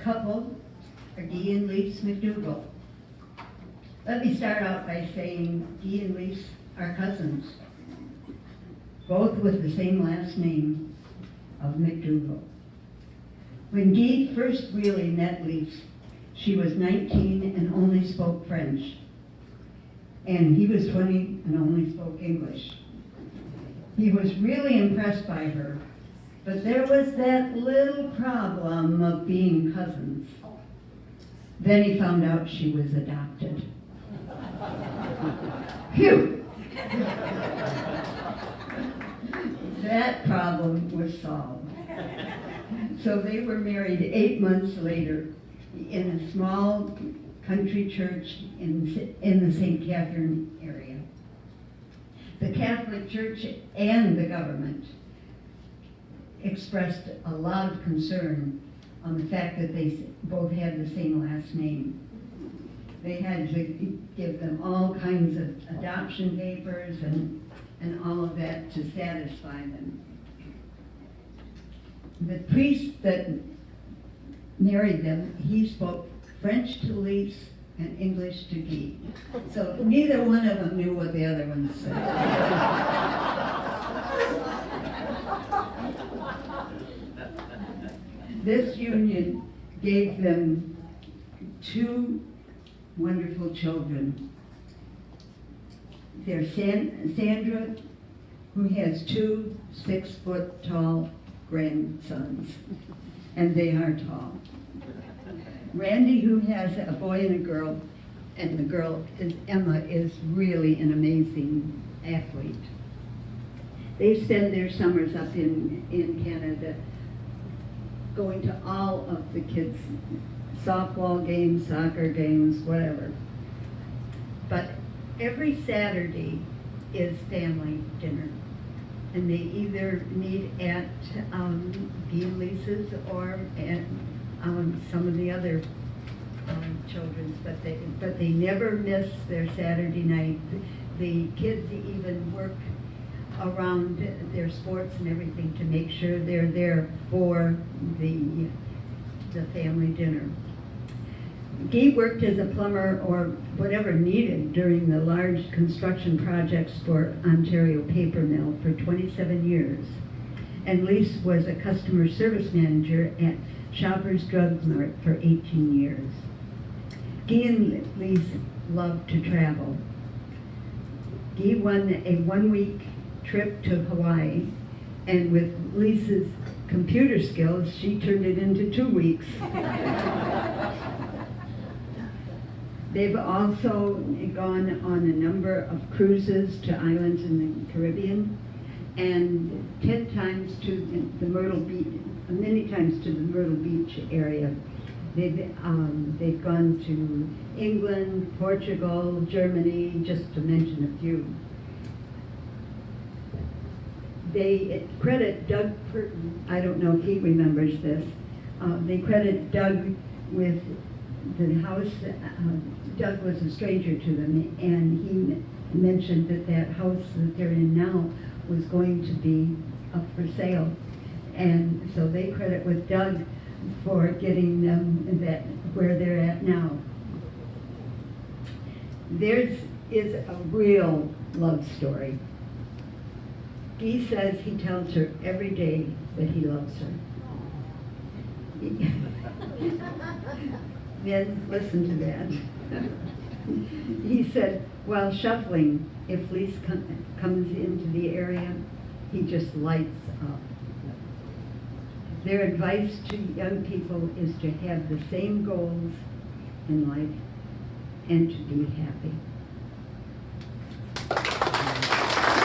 couple are Dee and Lise McDougall. Let me start out by saying Dee and Lise are cousins, both with the same last name of McDougall. When Dee first really met Lise, she was 19 and only spoke French, and he was 20 and only spoke English. He was really impressed by her, but there was that little problem of being cousins. Then he found out she was adopted. Phew! That problem was solved. So they were married 8 months later in a small country church in the St. Catherine area. The Catholic Church and the government expressed a lot of concern on the fact that they both had the same last name. They had to give them all kinds of adoption papers and all of that to satisfy them. The priest that married them, he spoke French to Lise and English to Dee. So neither one of them knew what the other one said. This union gave them 2 wonderful children. There's Sandra, who has 2 6-foot-tall grandsons, and they are tall. Randy, who has a boy and a girl, and the girl, Emma, is really an amazing athlete. They spend their summers up in Canada going to all of the kids' softball games, soccer games, whatever. But every Saturday is family dinner. And they either meet at Dee and Lisa's or at some of the other children's, but they never miss their Saturday night. The kids even work around their sports and everything to make sure they're there for the family dinner. Dee worked as a plumber or whatever needed during the large construction projects for Ontario Paper Mill for 27 years. And Lise was a customer service manager at Shoppers Drug Mart for 18 years. Dee and Lise loved to travel. Dee won a 1-week trip to Hawaii, and with Lisa's computer skills, she turned it into 2 weeks. They've also gone on a number of cruises to islands in the Caribbean, and 10 times to the Myrtle Beach, many times to the Myrtle Beach area. They've gone to England, Portugal, Germany, just to mention a few. They credit Doug Purton, I don't know if he remembers this, they credit Doug with the house. Doug was a stranger to them, and he mentioned that house that they're in now was going to be up for sale. And so they credit with Doug for getting them that where they're at now. Theirs is a real love story. Dee says he tells her every day that he loves her. Men, listen to that. He said, while shuffling, if Lise comes into the area, he just lights up. Their advice to young people is to have the same goals in life and to be happy.